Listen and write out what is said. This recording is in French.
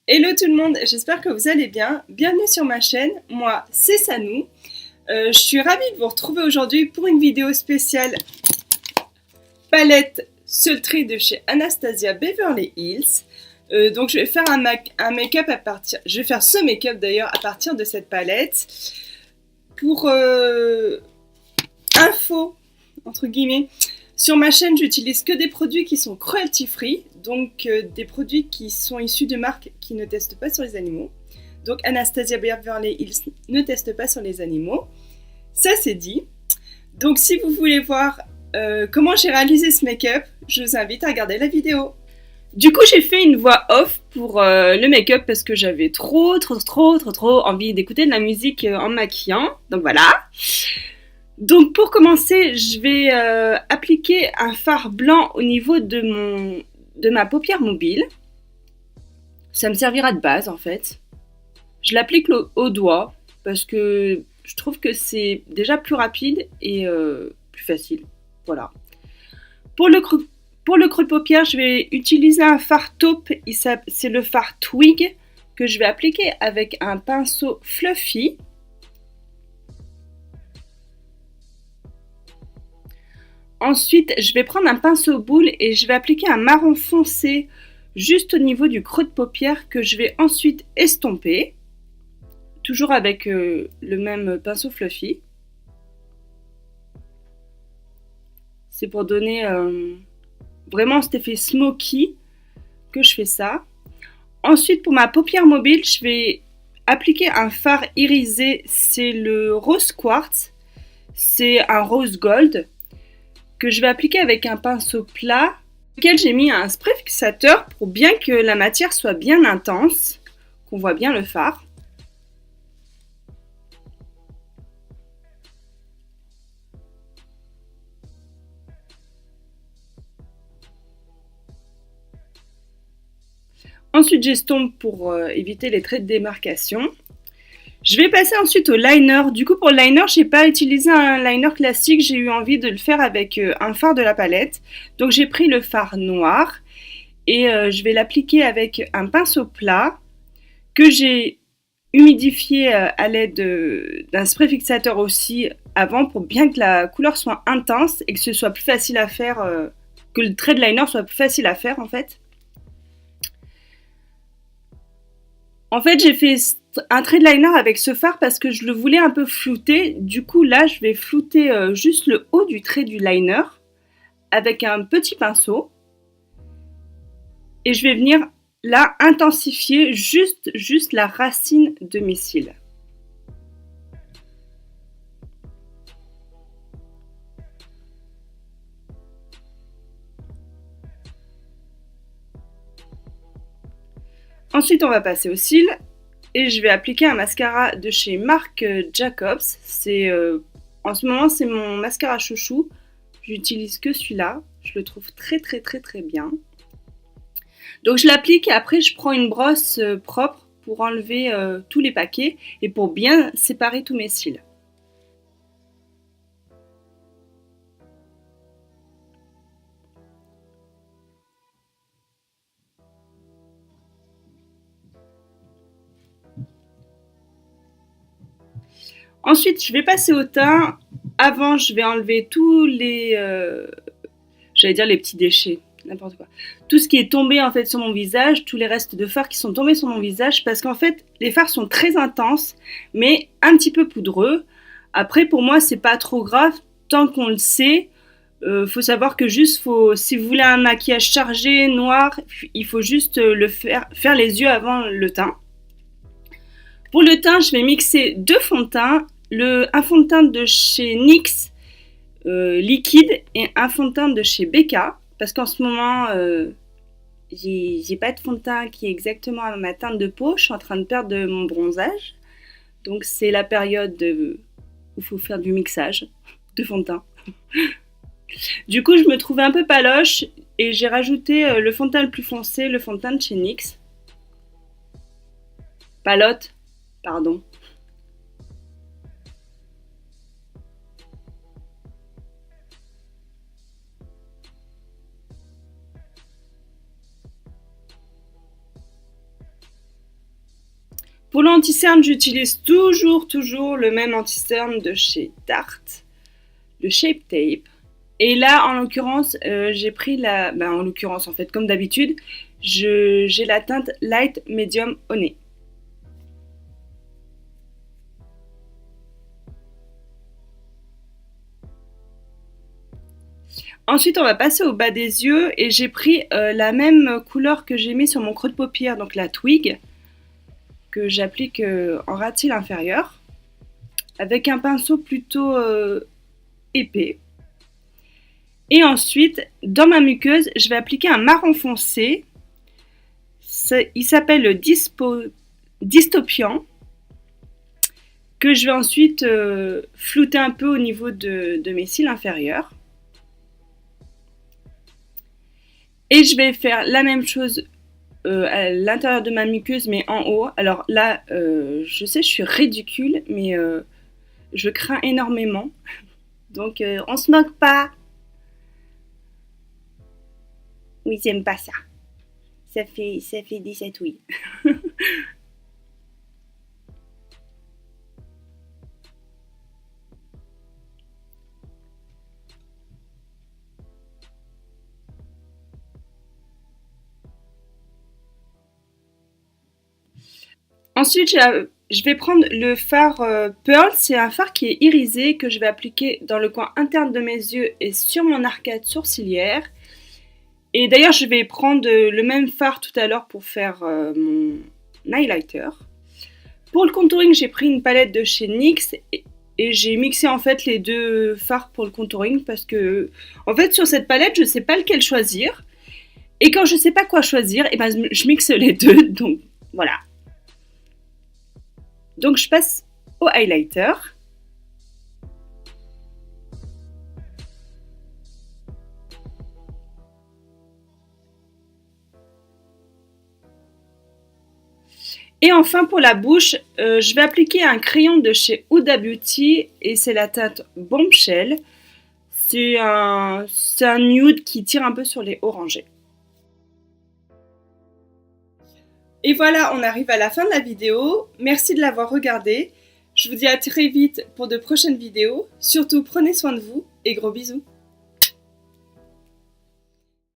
Hello tout le monde, j'espère que vous allez bien. Bienvenue sur ma chaîne, moi c'est Sanou. Je suis ravie de vous retrouver aujourd'hui pour une vidéo spéciale palette Sultry de chez Anastasia Beverly Hills. Donc je vais faire un make-up à partir, je vais faire ce make-up d'ailleurs à partir de cette palette. Pour info, entre guillemets, sur ma chaîne j'utilise que des produits qui sont cruelty free, donc des produits qui sont issus de marques qui ne testent pas sur les animaux. Donc Anastasia Beverly Hills ne teste pas sur les animaux. Ça c'est dit. Donc si vous voulez voir comment j'ai réalisé ce make-up, je vous invite à regarder la vidéo. Du coup, j'ai fait une voix off pour le make-up parce que j'avais trop envie d'écouter de la musique en maquillant. Donc voilà. Donc pour commencer, je vais appliquer un fard blanc au niveau de ma paupière mobile. Ça me servira de base en fait. Je l'applique au doigt parce que je trouve que c'est déjà plus rapide et plus facile. Voilà. Pour le creux de paupière, je vais utiliser un fard taupe. C'est le fard Twig que je vais appliquer avec un pinceau fluffy. Ensuite, je vais prendre un pinceau boule et je vais appliquer un marron foncé juste au niveau du creux de paupière que je vais ensuite estomper. Toujours avec le même pinceau fluffy. C'est pour donner vraiment cet effet smoky que je fais ça. Ensuite, pour ma paupière mobile, je vais appliquer un fard irisé. C'est le rose quartz. C'est un rose gold que je vais appliquer avec un pinceau plat, lequel j'ai mis un spray fixateur pour bien que la matière soit bien intense, qu'on voit bien le fard. Ensuite, j'estompe pour éviter les traits de démarcation. Je vais passer ensuite au liner. Du coup, pour le liner, je n'ai pas utilisé un liner classique. J'ai eu envie de le faire avec un fard de la palette. Donc, j'ai pris le fard noir et je vais l'appliquer avec un pinceau plat que j'ai humidifié à l'aide d'un spray fixateur aussi avant pour bien que la couleur soit intense et que ce soit plus facile à faire, que le trait de liner soit plus facile à faire en fait. En fait, j'ai fait un trait de liner avec ce fard parce que je le voulais un peu flouter. Du coup, là, je vais flouter juste le haut du trait du liner avec un petit pinceau. Et je vais venir là intensifier juste la racine de mes cils. Ensuite, on va passer aux cils et je vais appliquer un mascara de chez Marc Jacobs. En ce moment, c'est mon mascara chouchou. J'utilise que celui-là. Je le trouve très bien. Donc je l'applique et après je prends une brosse propre pour enlever tous les paquets et pour bien séparer tous mes cils. Ensuite, je vais passer au teint. Avant, je vais enlever tous les, j'allais dire les petits déchets, n'importe quoi. Tout ce qui est tombé en fait sur mon visage, tous les restes de fard qui sont tombés sur mon visage, parce qu'en fait, les fards sont très intenses, mais un petit peu poudreux. Après, pour moi, c'est pas trop grave tant qu'on le sait. Faut savoir que si vous voulez un maquillage chargé, noir, il faut juste faire les yeux avant le teint. Pour le teint, je vais mixer deux fonds de teint, un fond de teint de chez NYX liquide et un fond de teint de chez Becca, parce qu'en ce moment, j'ai pas de fond de teint qui est exactement à ma teinte de peau, je suis en train de perdre mon bronzage, donc c'est la période où il faut faire du mixage de fond de teint. Du coup, je me trouvais un peu paloche et j'ai rajouté le fond de teint le plus foncé, le fond de teint de chez NYX. Palotte, pardon. Pour l'anti-cerne, j'utilise toujours le même anti-cerne de chez Tarte, le Shape Tape. Et là, en l'occurrence, j'ai pris en l'occurrence, en fait, comme d'habitude, j'ai la teinte Light Medium au nez. Ensuite, on va passer au bas des yeux et j'ai pris la même couleur que j'ai mis sur mon creux de paupière, donc la Twig, que j'applique en ras de cils inférieur, avec un pinceau plutôt épais. Et ensuite, dans ma muqueuse, je vais appliquer un marron foncé. Il s'appelle le Dystopian, que je vais ensuite flouter un peu au niveau de mes cils inférieurs. Et je vais faire la même chose à l'intérieur de ma muqueuse, mais en haut. Alors là, je sais, je suis ridicule, mais je crains énormément. Donc, on se moque pas. Oui, j'aime pas ça. Ça fait des chatouilles. Ensuite, je vais prendre le fard Pearl. C'est un fard qui est irisé que je vais appliquer dans le coin interne de mes yeux et sur mon arcade sourcilière. Et d'ailleurs, je vais prendre le même fard tout à l'heure pour faire mon highlighter. Pour le contouring, j'ai pris une palette de chez NYX et j'ai mixé en fait les deux fards pour le contouring parce que en fait sur cette palette, je ne sais pas lequel choisir. Et quand je ne sais pas quoi choisir, et ben, je mixe les deux. Donc voilà. Donc je passe au highlighter. Et enfin pour la bouche, je vais appliquer un crayon de chez Huda Beauty et c'est la teinte Bombshell. C'est un nude qui tire un peu sur les orangés. Et voilà, on arrive à la fin de la vidéo. Merci de l'avoir regardée. Je vous dis à très vite pour de prochaines vidéos. Surtout, prenez soin de vous et gros bisous.